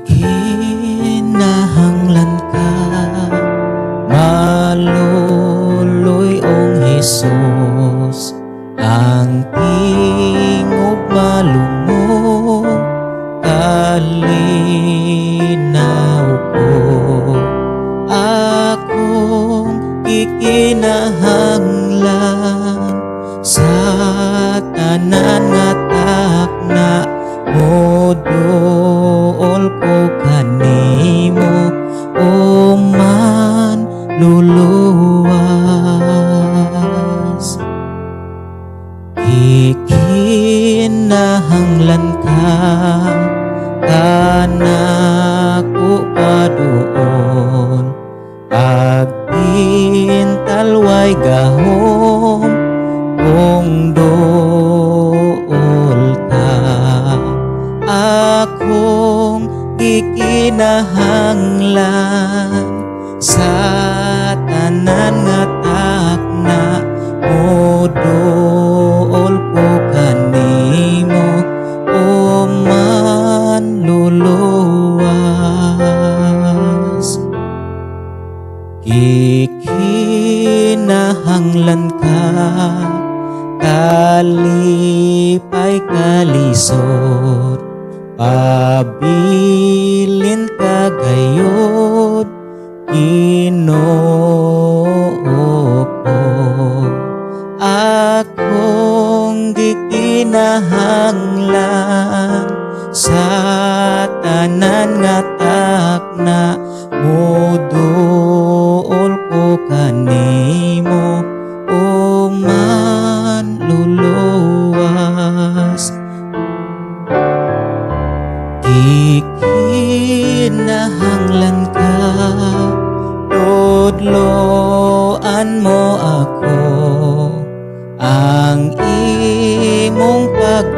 Kinahanglan ka maluluy ong Hesus, ang tingog malungo kalinaw ko. Akong ikinahanglan sa tanan nga takna moduol ko kanimo o man luluwas. Ikinahanglan ka kanako paduon agpintalway gahom kung dool ka. Akong gikinahanglan sa tanan nga takna moduol ko kanimo o man luluwas. Kikinahanglan ka kalipay kalisod pabilin kagayod Ginoo ko. Akong gikinahanglan sa tanan nga takna moduol ko kanimo o man luluwas. Kikinahanglan ka tudloan mo ako ang imong pag